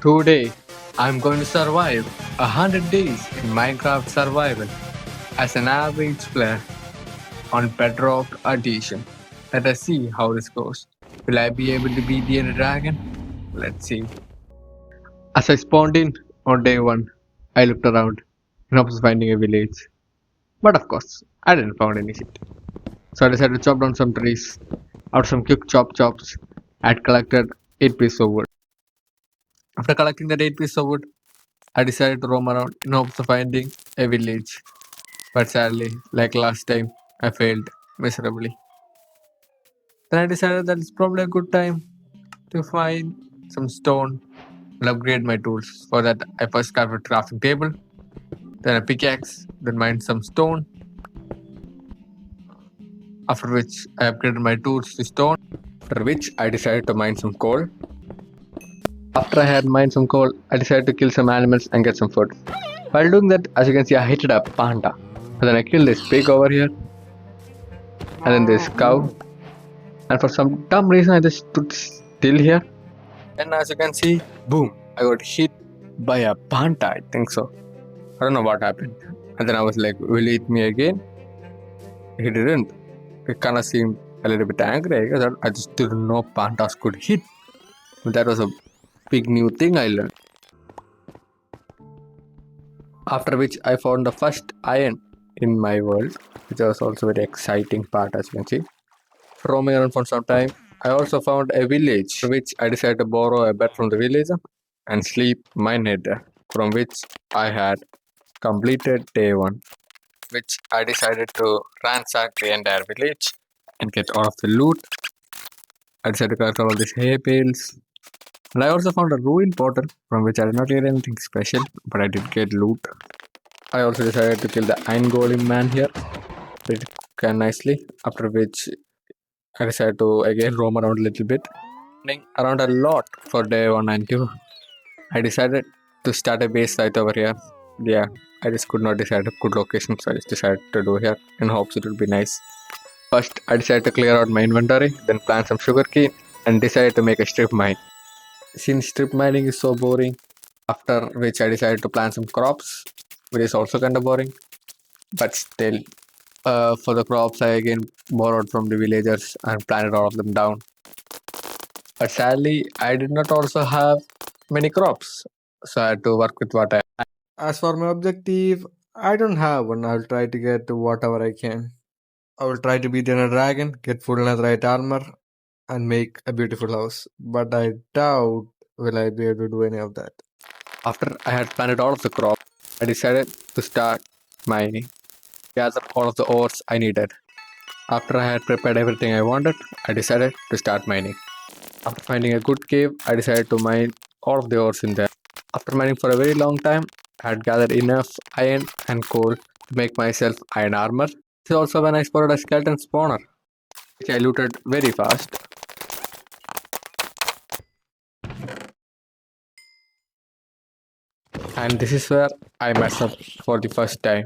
Today, I'm going to survive 100 days in Minecraft Survival as an average player on Bedrock Edition. Let us see how this goes. Will I be able to beat the dragon? Let's see. As I spawned in on day 1, I looked around in hopes of finding a village. But of course, I didn't find any shit. So I decided to chop down some trees. After some quick chops, I had collected 8 pieces of wood. After collecting that 8 pieces of wood, I decided to roam around in hopes of finding a village. But sadly, like last time, I failed miserably. Then I decided that it's probably a good time to find some stone and upgrade my tools. For that, I first crafted a crafting table, then a pickaxe, then mined some stone. After which, I upgraded my tools to stone. After which, I decided to mine some coal. After I had mined some coal, I decided to kill some animals and get some food. While doing that, as you can see, I hit a panda. And then I killed this pig over here. And then this cow. And for some dumb reason, I just stood still here. And as you can see, boom, I got hit by a panda, I think so. I don't know what happened. And then I was like, will he hit me again? He didn't. He kind of seemed a little bit angry. I guess I just didn't know pandas could hit. That was a big new thing I learned. After which I found the first iron in my world, which was also very exciting part, as you can see. Roaming around for some time, I also found a village, which I decided to borrow a bed from the villager and sleep my night there, from which I had completed day 1, which I decided to ransack the entire village and get all of the loot. I decided to collect all of these hay bales. And I also found a ruined portal from which I did not get anything special, but I did get loot. I also decided to kill the iron golem man here pretty nicely, after which I decided to again roam around a little bit. Running around a lot for day 1 and 2. I decided to start a base right over here. Yeah, I just could not decide a good location, so I just decided to do here in hopes it would be nice. First, I decided to clear out my inventory, then plant some sugarcane, and decided to make a strip mine. Since strip mining is so boring, after which I decided to plant some crops, which is also kind of boring, but still, for the crops I again borrowed from the villagers and planted all of them down. But sadly, I did not also have many crops, so I had to work with what I had. As for my objective, I don't have one. I'll try to get whatever I can. I will try to beat a dragon, get full netherite armor, and make a beautiful house. But I doubt will I be able to do any of that. After I had planted all of the crops, I decided to start mining, gather all of the ores I needed. After I had prepared everything I wanted, I decided to start mining. After finding a good cave, I decided to mine all of the ores in there. After mining for a very long time, I had gathered enough iron and coal to make myself iron armor. This is also when I spotted a skeleton spawner, which I looted very fast. And this is where I messed up for the first time.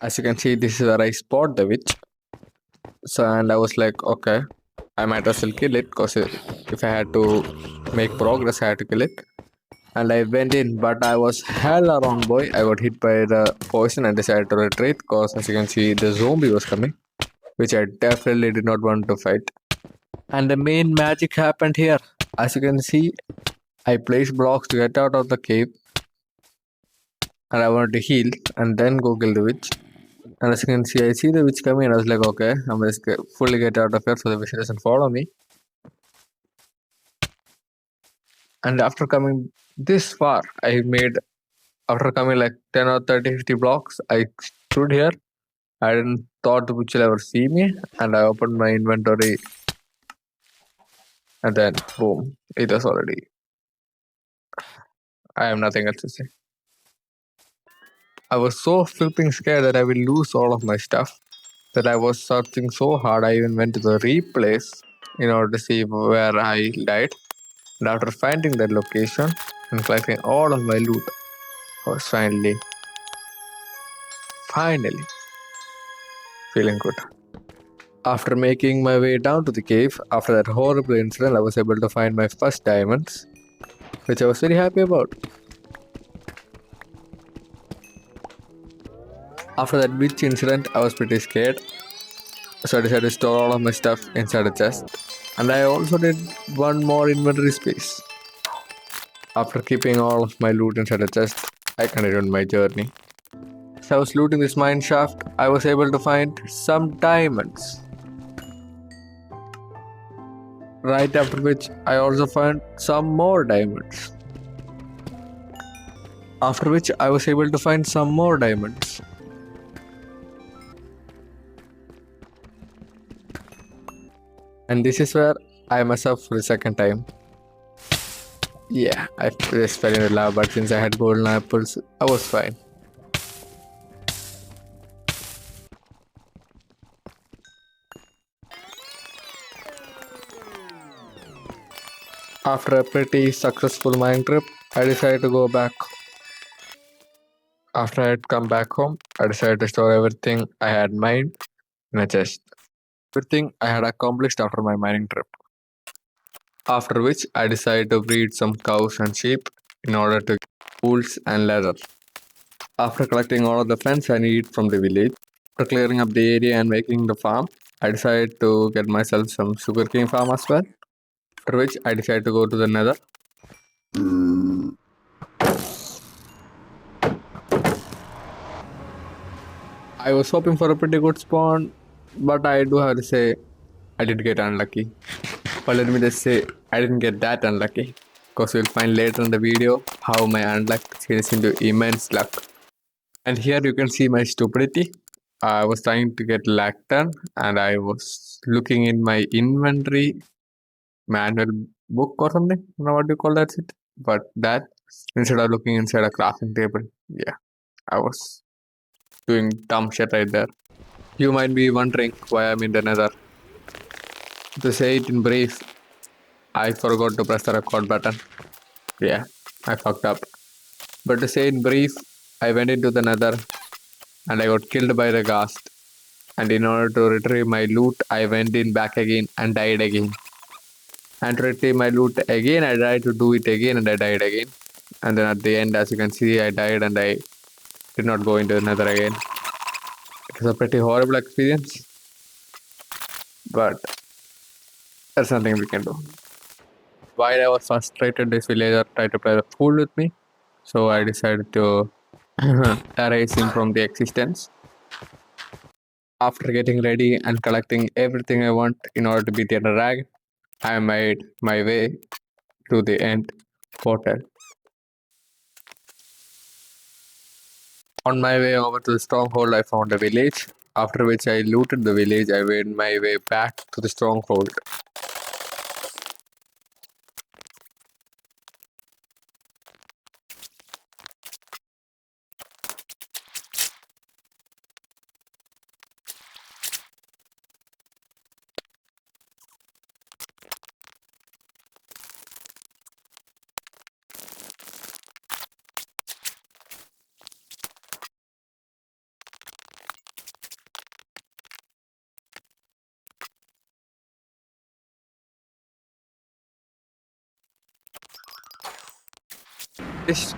As you can see, this is where I spot the witch. So, and I was like, okay, I might as well kill it, because if I had to make progress, I had to kill it. And I went in, but I was hell around, boy. I got hit by the poison and decided to retreat, because as you can see, the zombie was coming, which I definitely did not want to fight. And the main magic happened here. As you can see, I placed blocks to get out of the cave, and I wanted to heal and then go kill the witch. And as you can see, I see the witch coming, and I was like, okay, I'm just fully get out of here so the witch doesn't follow me. And after coming this far, after coming like 10 or 30, 50 blocks, I stood here. I didn't thought the witch will ever see me, and I opened my inventory, and then boom, it was already. I have nothing else to say. I was so flipping scared that I will lose all of my stuff that I was searching so hard. I even went to the replays in order to see where I died. And after finding that location, and collecting all of my loot. I was finally feeling good. After making my way down to the cave, after that horrible incident, I was able to find my first diamonds, which I was very happy about. After that witch incident, I was pretty scared, so I decided to store all of my stuff inside a chest. And I also did one more inventory space. After keeping all of my loot inside a chest, I continued my journey. As I was looting this mine shaft, I was able to find some diamonds. Right after which, I also found some more diamonds. After which, I was able to find some more diamonds. And this is where I mess up for the second time. Yeah, I just fell in the lava, but since I had golden apples, I was fine. After a pretty successful mine trip, I decided to go back. After I had come back home, I decided to store everything I had mined in a chest. Everything I had accomplished after my mining trip. After which, I decided to breed some cows and sheep in order to get wools and leather. After collecting all of the fence I need from the village, after clearing up the area and making the farm, I decided to get myself some sugarcane farm as well. After which, I decided to go to the nether. I was hoping for a pretty good spawn, but I do have to say, I did get unlucky. But let me just say, I didn't get that unlucky, because you'll find later in the video how my unluck changes into immense luck. And here you can see my stupidity. I was trying to get lactan, and I was looking in my inventory manual book or something. I don't know what you call that shit. But that, instead of looking inside a crafting table, yeah, I was doing dumb shit right there. You might be wondering why I'm in the nether. To say it in brief, I forgot to press the record button. Yeah, I fucked up. But to say in brief, I went into the nether and I got killed by the ghast. And in order to retrieve my loot, I went in back again and died again. And to retrieve my loot again, I tried to do it again and I died again. And then at the end, as you can see, I died and I did not go into the nether again. It was a pretty horrible experience. But there's nothing we can do. While I was frustrated, this villager tried to play the fool with me. So I decided to erase him from the existence. After getting ready and collecting everything I want in order to beat the dragon, I made my way to the end portal. On my way over to the stronghold, I found a village. After which I looted the village, I made my way back to the stronghold.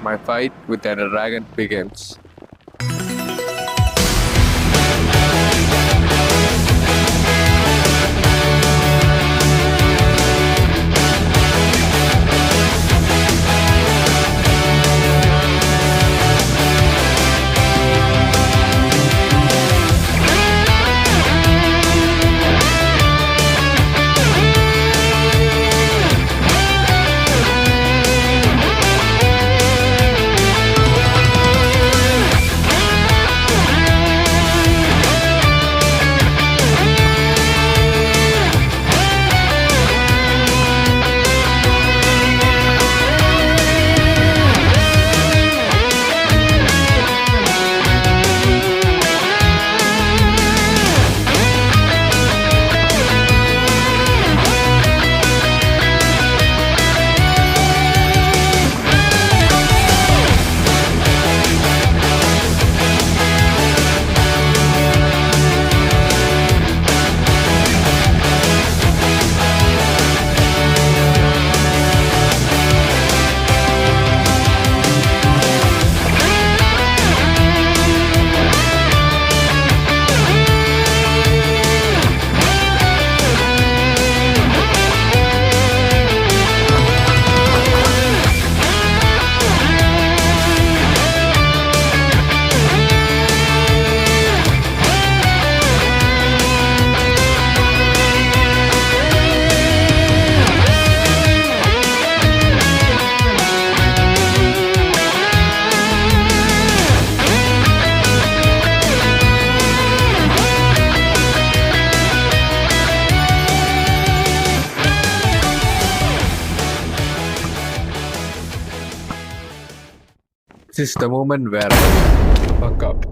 My fight with the dragon begins. This is the moment where I fuck up.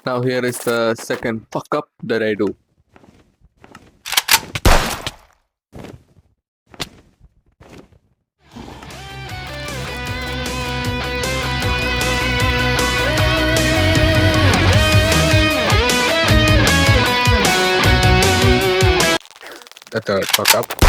Now here is the second fuck up that I do. The third fuck up.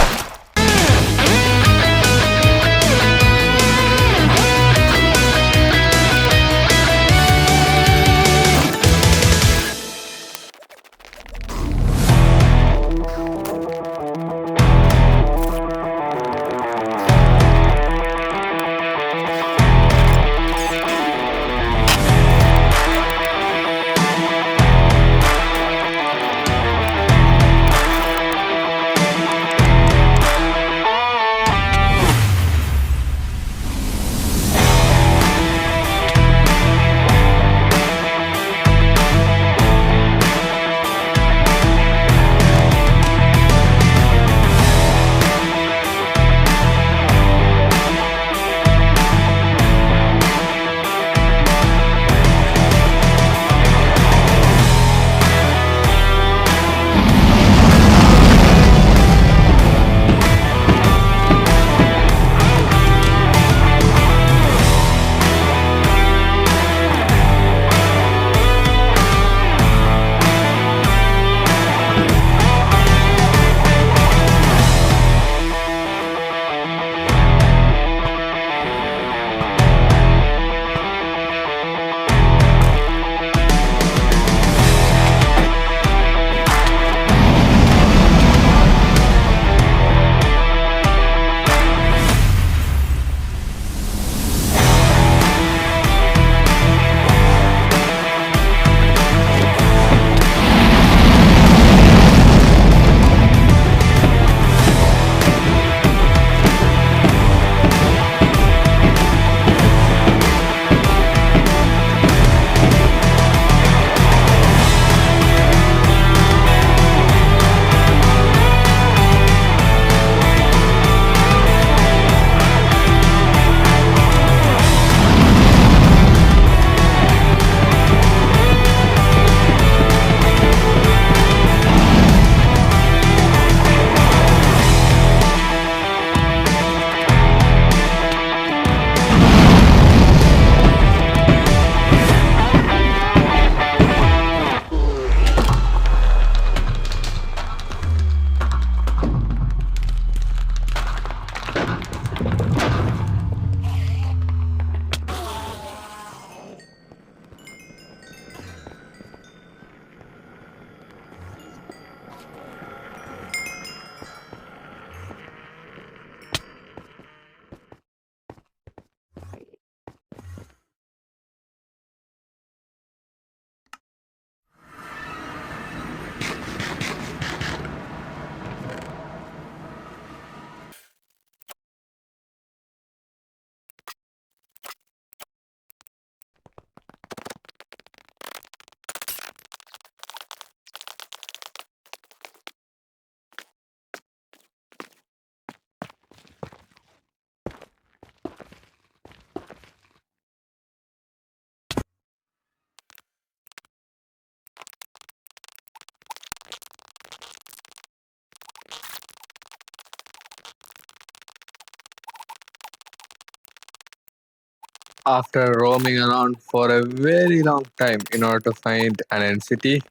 After roaming around for a very long time in order to find an entity,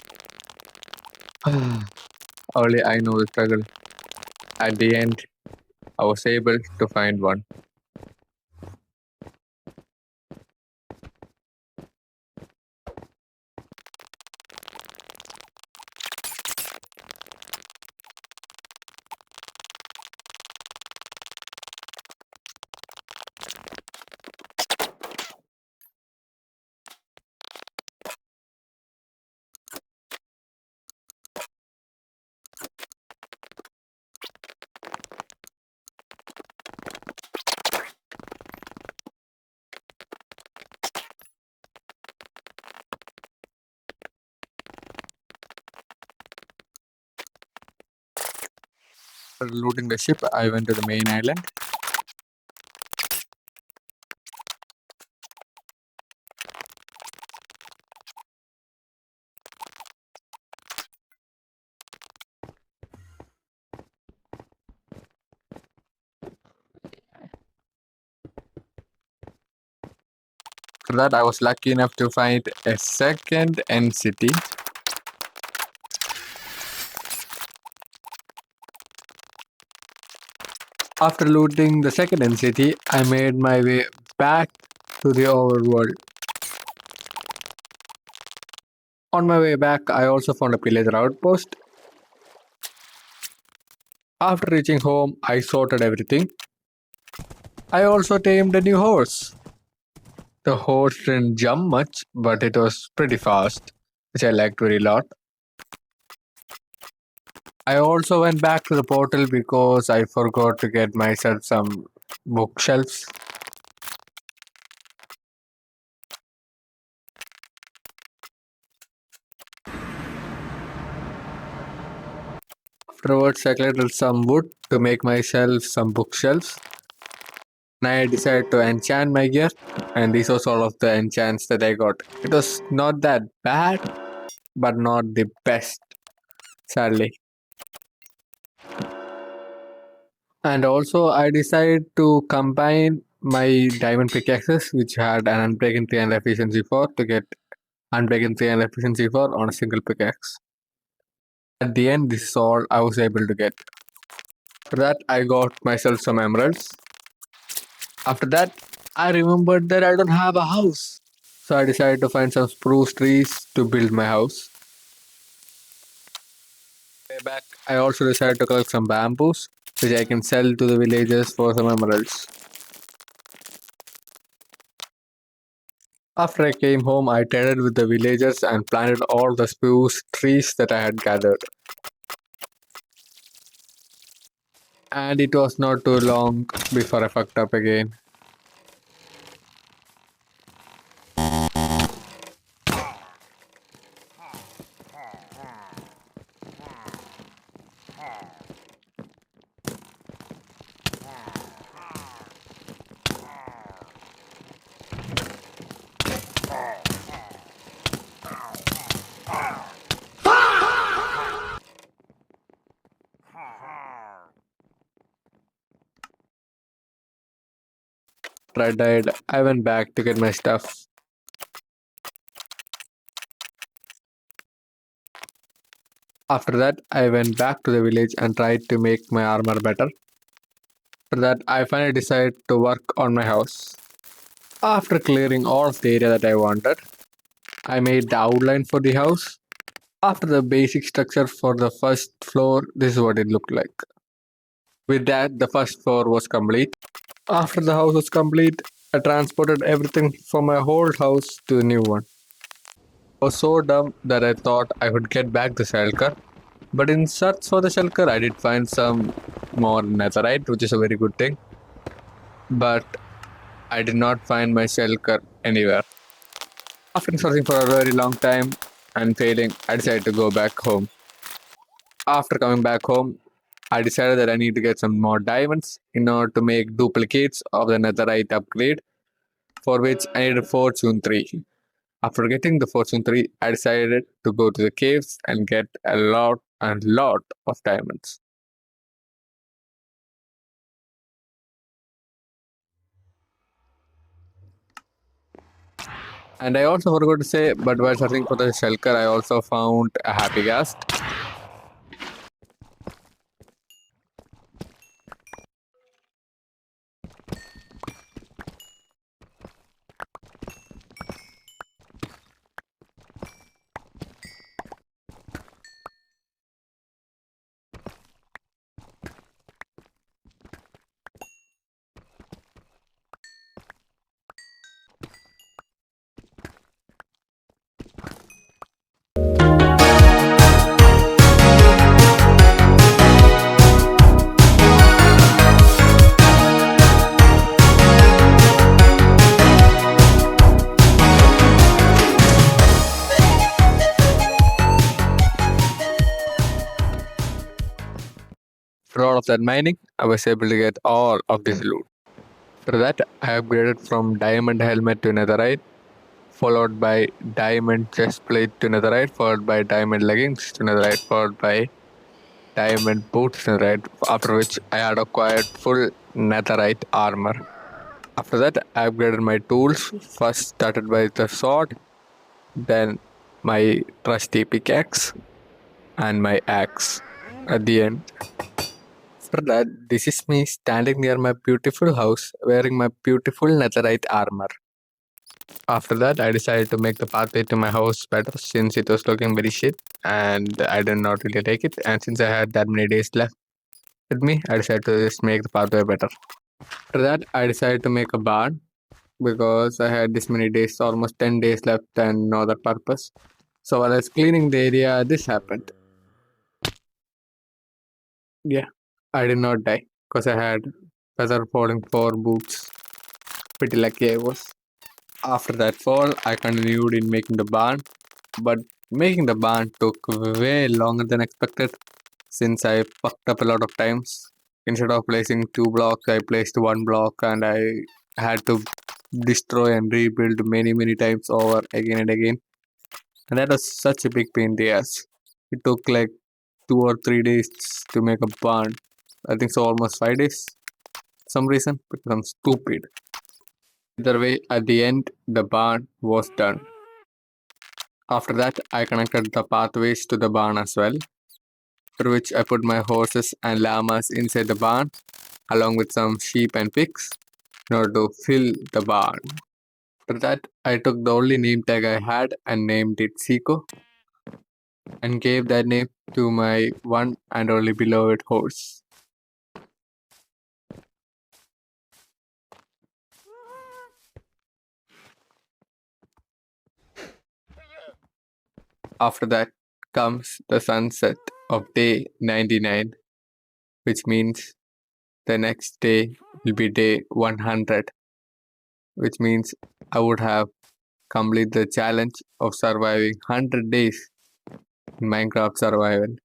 only I know the struggle. At the end, I was able to find one. After looting the ship, I went to the main island. After that, I was lucky enough to find a second end city. After looting the second end city, I made my way back to the overworld. On my way back, I also found a pillager outpost. After reaching home, I sorted everything. I also tamed a new horse. The horse didn't jump much, but it was pretty fast, which I liked very lot. I also went back to the portal because I forgot to get myself some bookshelves. Afterwards, I collected some wood to make myself some bookshelves. And I decided to enchant my gear, and these was all of the enchants that I got. It was not that bad, but not the best, sadly. And also, I decided to combine my diamond pickaxes, which had an unbreaking 3 and efficiency 4, to get unbreaking 3 and efficiency 4 on a single pickaxe. At the end, this is all I was able to get. After that, I got myself some emeralds. After that, I remembered that I don't have a house. So I decided to find some spruce trees to build my house. Way back, I also decided to collect some bamboos, which I can sell to the villagers for some emeralds. After I came home, I traded with the villagers and planted all the spruce trees that I had gathered. And it was not too long before I fucked up again. After I died, I went back to get my stuff. After that, I went back to the village and tried to make my armor better. After that, I finally decided to work on my house. After clearing all of the area that I wanted, I made the outline for the house. After the basic structure for the first floor, this is what it looked like. With that, the first floor was complete. After the house was complete, I transported everything from my old house to the new one. I was so dumb that I thought I would get back the shulker. But in search for the shulker, I did find some more netherite, which is a very good thing. But I did not find my shulker anywhere. After searching for a very long time and failing, I decided to go back home. After coming back home, I decided that I need to get some more diamonds in order to make duplicates of the netherite upgrade, for which I needed Fortune 3. After getting the Fortune 3, I decided to go to the caves and get a lot and lot of diamonds. And I also forgot to say, but while searching for the shulker, I also found a happy ghast. After all of that mining, I was able to get all of this loot. After that, I upgraded from diamond helmet to netherite, followed by diamond chest plate to netherite, followed by diamond leggings to netherite, followed by diamond boots to netherite, after which I had acquired full netherite armor. After that, I upgraded my tools. First started by the sword, then my trusty pickaxe, and my axe at the end. After that, this is me standing near my beautiful house wearing my beautiful netherite armor. After that, I decided to make the pathway to my house better since it was looking very shit and I did not really like it. And since I had that many days left with me, I decided to just make the pathway better. After that, I decided to make a barn because I had this many days, almost 10 days left and no other purpose. So while I was cleaning the area, this happened. Yeah, I did not die because I had feather falling 4 boots. Pretty lucky I was. After that fall, I continued in making the barn, but making the barn took way longer than expected since I fucked up a lot of times. Instead of placing 2 blocks, I placed 1 block and I had to destroy and rebuild many times over again and again. And that was such a big pain in the ass. It took like 2 or 3 days to make a barn. I think so, almost 5 days. For some reason, because I'm stupid. Either way, at the end, the barn was done. After that, I connected the pathways to the barn as well, through which I put my horses and llamas inside the barn, along with some sheep and pigs, in order to fill the barn. After that, I took the only name tag I had and named it Seiko, and gave that name to my one and only beloved horse. After that comes the sunset of day 99, which means the next day will be day 100, which means I would have completed the challenge of surviving 100 days in Minecraft Survival.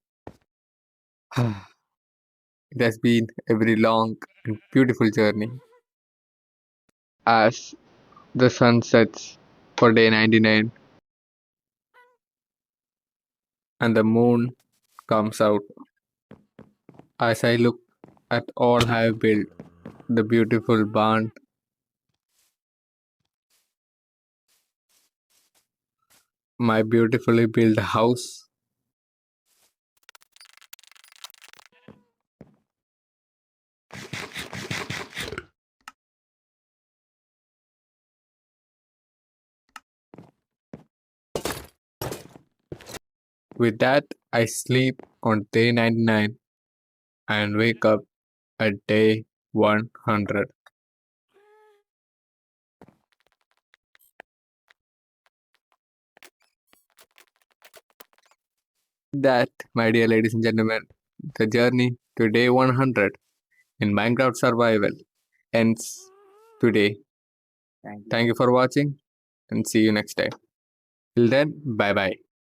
It has been a very long and beautiful journey. As the sun sets for day 99 and the moon comes out, as I look at all I have built, the beautiful barn, my beautifully built house, with that I sleep on day 99 and wake up at day 100. That, my dear ladies and gentlemen, the journey to day 100 in Minecraft Survival ends today. Thank you for watching and see you next time. Till then, bye bye.